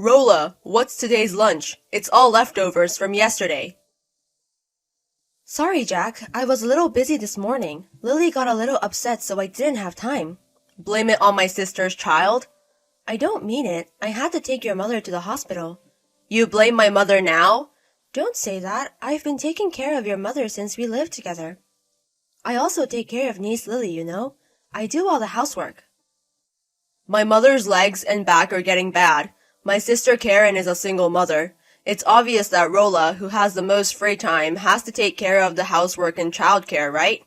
Rolla, what's today's lunch? It's all leftovers from yesterday. Sorry, Jack. I was a little busy this morning. Lily got a little upset, so I didn't have time. Blame it on my sister's child? I don't mean it. I had to take your mother to the hospital. You blame my mother now? Don't say that. I've been taking care of your mother since we lived together. I also take care of niece Lily, you know. I do all the housework. My mother's legs and back are getting bad. My sister Karen is a single mother. It's obvious that Rolla, who has the most free time, has to take care of the housework and childcare, right?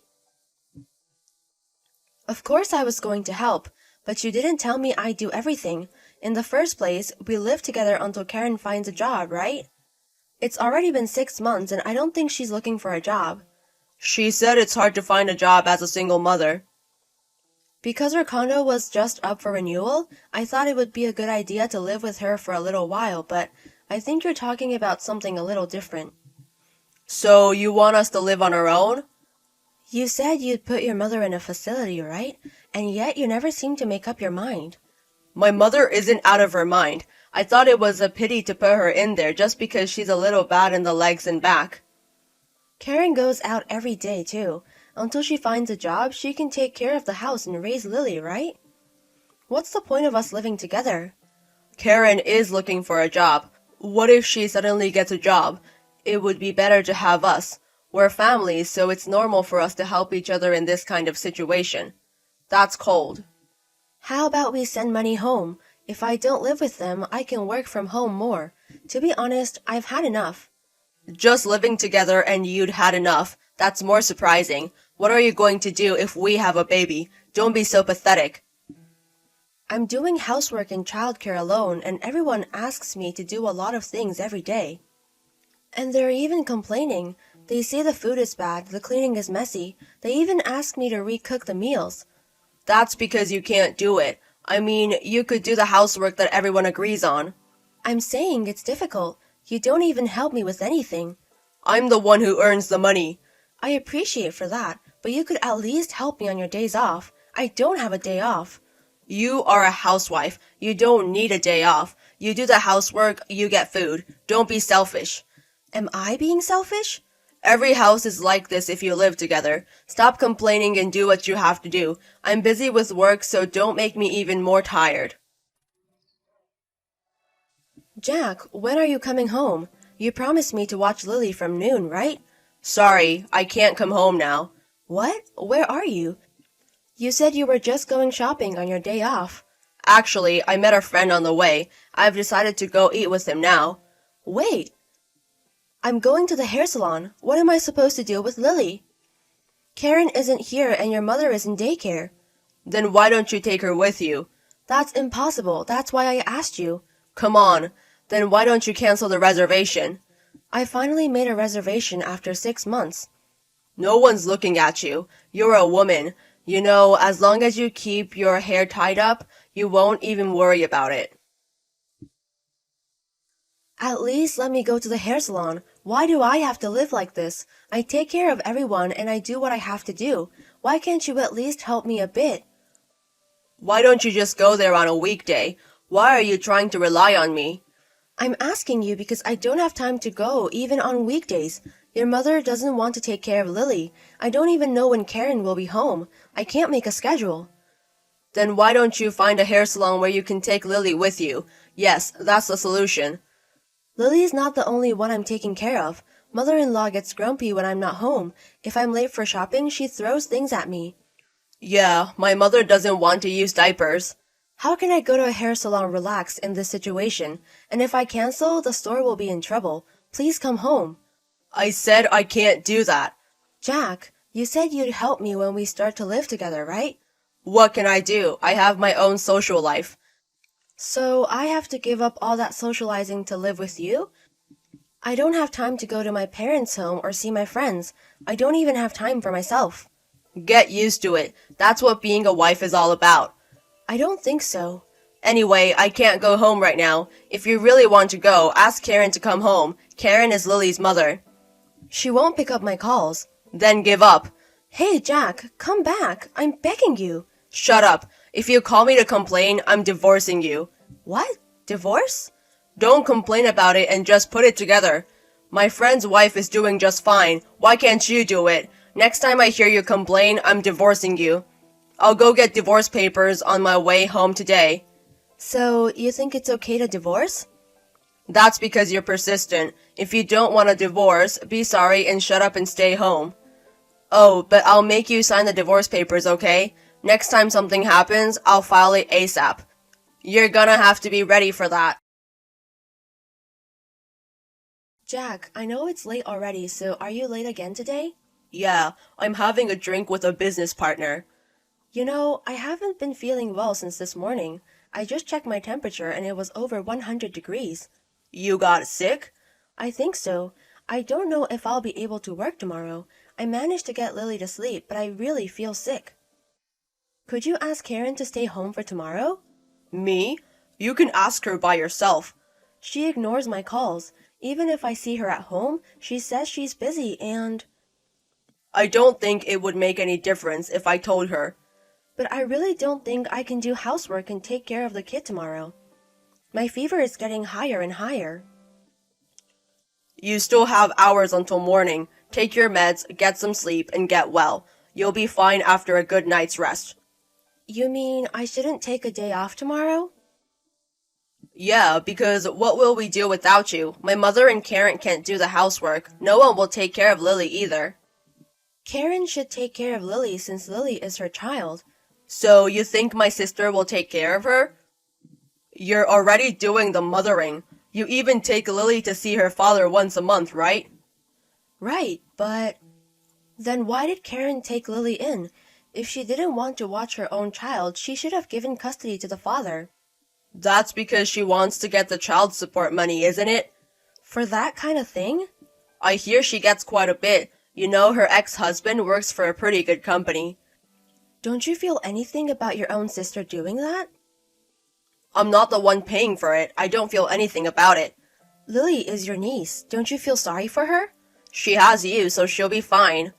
Of course I was going to help, but you didn't tell me I'd do everything. In the first place, we live together until Karen finds a job, right? It's already been 6 months and I don't think she's looking for a job. She said it's hard to find a job as a single mother. Because her condo was just up for renewal, I thought it would be a good idea to live with her for a little while, but I think you're talking about something a little different. So you want us to live on our own? You said you'd put your mother in a facility, right? And yet you never seem to make up your mind. My mother isn't out of her mind. I thought it was a pity to put her in there just because she's a little bad in the legs and back. Karen goes out every day, too. Until she finds a job, she can take care of the house and raise Lily, right? What's the point of us living together? Karen is looking for a job. What if she suddenly gets a job? It would be better to have us. We're families, so it's normal for us to help each other in this kind of situation. That's cold. How about we send money home? If I don't live with them, I can work from home more. To be honest, I've had enough. Just living together and you'd had enough. That's more surprising. What are you going to do if we have a baby? Don't be so pathetic. I'm doing housework and childcare alone, and everyone asks me to do a lot of things every day. And they're even complaining. They say the food is bad, the cleaning is messy. They even ask me to recook the meals. That's because you can't do it. I mean, you could do the housework that everyone agrees on. I'm saying it's difficult. You don't even help me with anything. I'm the one who earns the money. I appreciate for that, but you could at least help me on your days off. I don't have a day off. You are a housewife. You don't need a day off. You do the housework, you get food. Don't be selfish. Am I being selfish? Every house is like this if you live together. Stop complaining and do what you have to do. I'm busy with work, so don't make me even more tired. Jack, when are you coming home? You promised me to watch Lily from noon, right? Sorry, I can't come home now. What? Where are you? You said you were just going shopping on your day off. Actually, I met a friend on the way. I've decided to go eat with him now. Wait. I'm going to the hair salon. What am I supposed to do with Lily? Karen isn't here and your mother is in daycare. Then why don't you take her with you? That's impossible. That's why I asked you. Come on. Then why don't you cancel the reservation? I finally made a reservation after 6 months. No one's looking at you. You're a woman. You know, as long as you keep your hair tied up, you won't even worry about it. At least let me go to the hair salon. Why do I have to live like this? I take care of everyone and I do what I have to do. Why can't you at least help me a bit? Why don't you just go there on a weekday? Why are you trying to rely on me? I'm asking you because I don't have time to go, even on weekdays. Your mother doesn't want to take care of Lily. I don't even know when Karen will be home. I can't make a schedule. Then why don't you find a hair salon where you can take Lily with you? Yes, that's the solution. Lily's not the only one I'm taking care of. Mother-in-law gets grumpy when I'm not home. If I'm late for shopping, she throws things at me. Yeah, my mother doesn't want to use diapers. How can I go to a hair salon relaxed in this situation? And if I cancel, the store will be in trouble. Please come home. I said I can't do that. Jack, you said you'd help me when we start to live together, right? What can I do? I have my own social life. So I have to give up all that socializing to live with you? I don't have time to go to my parents' home or see my friends. I don't even have time for myself. Get used to it. That's what being a wife is all about. I don't think so. Anyway, I can't go home right now. If you really want to go, ask Karen to come home. Karen is Lily's mother. She won't pick up my calls. Then give up. Hey, Jack, come back. I'm begging you. Shut up. If you call me to complain, I'm divorcing you. What? Divorce? Don't complain about it and just put it together. My friend's wife is doing just fine. Why can't you do it? Next time I hear you complain, I'm divorcing you. I'll go get divorce papers on my way home today. So, you think it's okay to divorce? That's because you're persistent. If you don't want a divorce, be sorry and shut up and stay home. Oh, but I'll make you sign the divorce papers, okay? Next time something happens, I'll file it ASAP. You're gonna have to be ready for that. Jack, I know it's late already, so are you late again today? Yeah, I'm having a drink with a business partner. You know, I haven't been feeling well since this morning. I just checked my temperature and it was over 100 degrees. You got sick? I think so. I don't know if I'll be able to work tomorrow. I managed to get Lily to sleep, but I really feel sick. Could you ask Karen to stay home for tomorrow? Me? You can ask her by yourself. She ignores my calls. Even if I see her at home, she says she's busy and... I don't think it would make any difference if I told her. But I really don't think I can do housework and take care of the kid tomorrow. My fever is getting higher and higher. You still have hours until morning. Take your meds, get some sleep, and get well. You'll be fine after a good night's rest. You mean I shouldn't take a day off tomorrow? Yeah, because what will we do without you? My mother and Karen can't do the housework. No one will take care of Lily either. Karen should take care of Lily since Lily is her child. So you think my sister will take care of her? You're already doing the mothering. You even take Lily to see her father once a month, right? Right, but... Then why did Karen take Lily in? If she didn't want to watch her own child, she should have given custody to the father. That's because she wants to get the child support money, isn't it? For that kind of thing? I hear she gets quite a bit. You know, her ex-husband works for a pretty good company. Don't you feel anything about your own sister doing that? I'm not the one paying for it. I don't feel anything about it. Lily is your niece. Don't you feel sorry for her? She has you, so she'll be fine.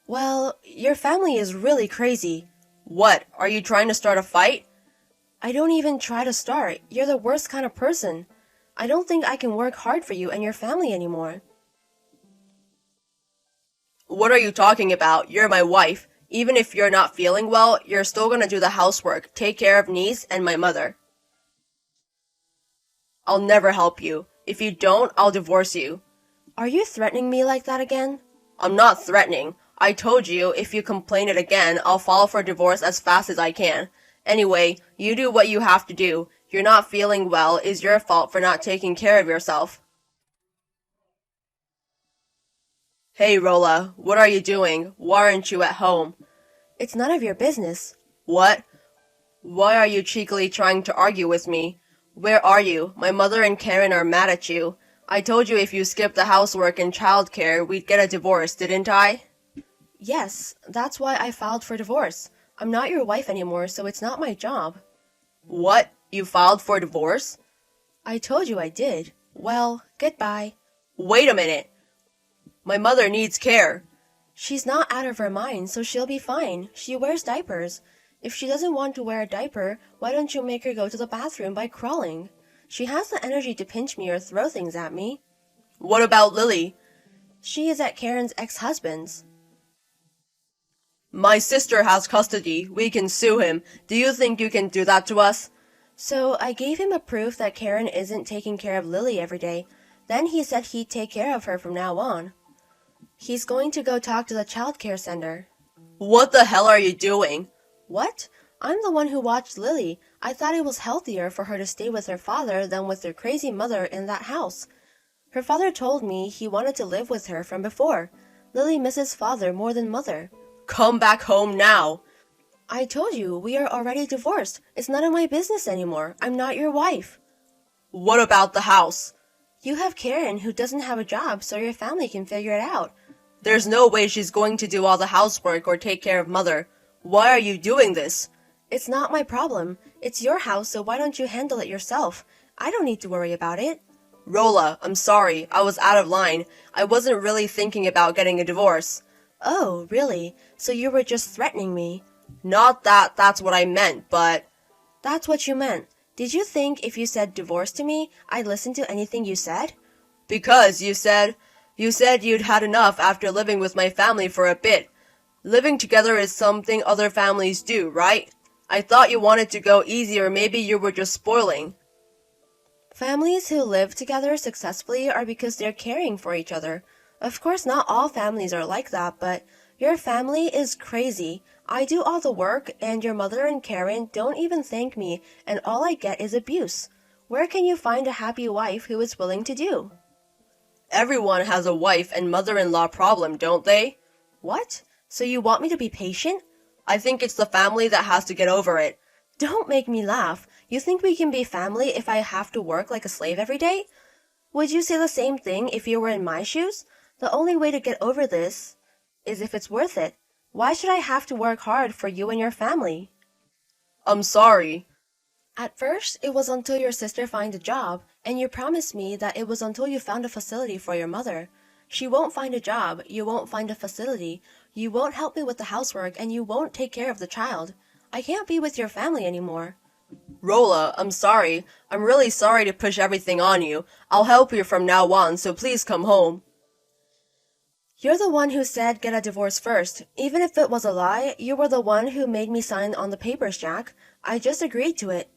Well, your family is really crazy. What? Are you trying to start a fight? I don't even try to start. You're the worst kind of person. I don't think I can work hard for you and your family anymore. What are you talking about? You're my wife. Even if you're not feeling well, you're still gonna do the housework, take care of niece and my mother. I'll never help you. If you don't, I'll divorce you. Are you threatening me like that again? I'm not threatening. I told you if you complain it again, I'll file for divorce as fast as I can. Anyway, you do what you have to do. You're not feeling well is your fault for not taking care of yourself. Hey, Rolla, what are you doing? Why aren't you at home? It's none of your business. What? Why are you cheekily trying to argue with me? Where are you? My mother and Karen are mad at you. I told you if you skipped the housework and childcare, we'd get a divorce, didn't I? Yes, that's why I filed for divorce. I'm not your wife anymore, so it's not my job. What? You filed for divorce? I told you I did. Well, goodbye. Wait a minute. My mother needs care. She's not out of her mind, so she'll be fine. She wears diapers. If she doesn't want to wear a diaper, why don't you make her go to the bathroom by crawling? She has the energy to pinch me or throw things at me. What about Lily? She is at Karen's ex-husband's. My sister has custody. We can sue him. Do you think you can do that to us? So I gave him a proof that Karen isn't taking care of Lily every day. Then he said he'd take care of her from now on. He's going to go talk to the child care center. What the hell are you doing? What? I'm the one who watched Lily. I thought it was healthier for her to stay with her father than with her crazy mother in that house. Her father told me he wanted to live with her from before. Lily misses father more than mother. Come back home now. I told you, we are already divorced. It's none of my business anymore. I'm not your wife. What about the house? You have Karen, who doesn't have a job, so your family can figure it out. There's no way she's going to do all the housework or take care of mother. Why are you doing this? It's not my problem. It's your house, so why don't you handle it yourself? I don't need to worry about it. Rolla, I'm sorry. I was out of line. I wasn't really thinking about getting a divorce. Oh, really? So you were just threatening me? Not that that's what I meant, but... That's what you meant. Did you think if you said divorce to me, I'd listen to anything you said? Because you said you'd had enough after living with my family for a bit. Living together is something other families do, right? I thought you wanted to go easy, or maybe you were just spoiling. Families who live together successfully are because they're caring for each other. Of course, not all families are like that, but your family is crazy. I do all the work, and your mother and Karen don't even thank me, and all I get is abuse. Where can you find a happy wife who is willing to do? Everyone has a wife and mother-in-law problem, don't they? What? So you want me to be patient? I think it's the family that has to get over it. Don't make me laugh. You think we can be family if I have to work like a slave every day? Would you say the same thing if you were in my shoes? The only way to get over this is if it's worth it. Why should I have to work hard for you and your family? I'm sorry. At first, it was until your sister finds a job, and you promised me that it was until you found a facility for your mother. She won't find a job, you won't find a facility, you won't help me with the housework, and you won't take care of the child. I can't be with your family anymore. Rolla, I'm sorry. I'm really sorry to push everything on you. I'll help you from now on, so please come home. You're the one who said get a divorce first. Even if it was a lie, you were the one who made me sign on the papers, Jack. I just agreed to it.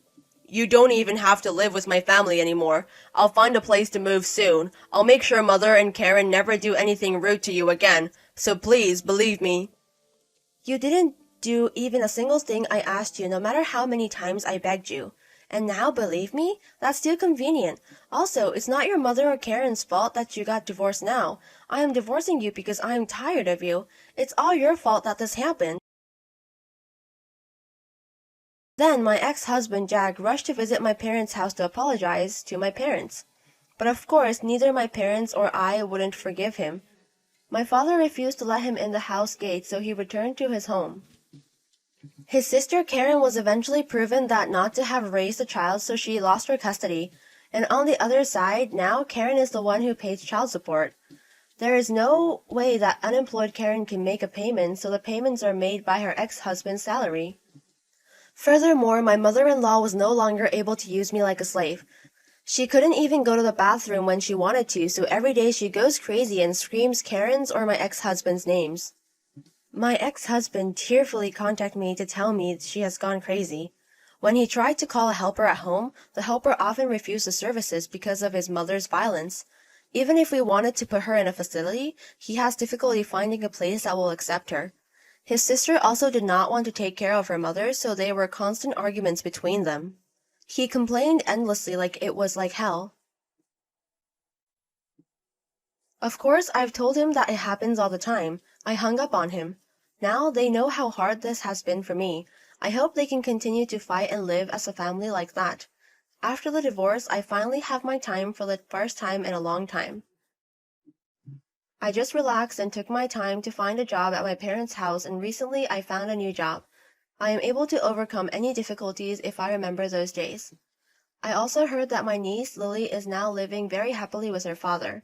You don't even have to live with my family anymore. I'll find a place to move soon. I'll make sure Mother and Karen never do anything rude to you again. So please, believe me. You didn't do even a single thing I asked you, no matter how many times I begged you. And now, believe me? That's too convenient. Also, it's not your mother or Karen's fault that you got divorced now. I am divorcing you because I am tired of you. It's all your fault that this happened. Then my ex-husband Jack rushed to visit my parents' house to apologize to my parents. But of course, neither my parents or I wouldn't forgive him. My father refused to let him in the house gate, so he returned to his home. His sister Karen was eventually proven that not to have raised the child, so she lost her custody. And on the other side, now Karen is the one who pays child support. There is no way that unemployed Karen can make a payment, so the payments are made by her ex-husband's salary. Furthermore, my mother-in-law was no longer able to use me like a slave. She couldn't even go to the bathroom when she wanted to, so every day she goes crazy and screams Karen's or my ex-husband's names. My ex-husband tearfully contacted me to tell me she has gone crazy. When he tried to call a helper at home, the helper often refused the services because of his mother's violence. Even if we wanted to put her in a facility, he has difficulty finding a place that will accept her. His sister also did not want to take care of her mother, so there were constant arguments between them. He complained endlessly like it was like hell. Of course, I've told him that it happens all the time. I hung up on him. Now they know how hard this has been for me. I hope they can continue to fight and live as a family like that. After the divorce, I finally have my time for the first time in a long time. I just relaxed and took my time to find a job at my parents' house, and recently I found a new job. I am able to overcome any difficulties if I remember those days. I also heard that my niece, Lily, is now living very happily with her father.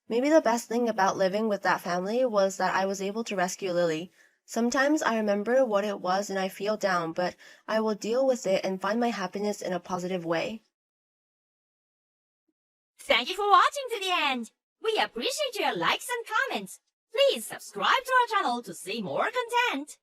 Maybe the best thing about living with that family was that I was able to rescue Lily. Sometimes I remember what it was and I feel down, but I will deal with it and find my happiness in a positive way. Thank you for watching to the end. We appreciate your likes and comments. Please subscribe to our channel to see more content.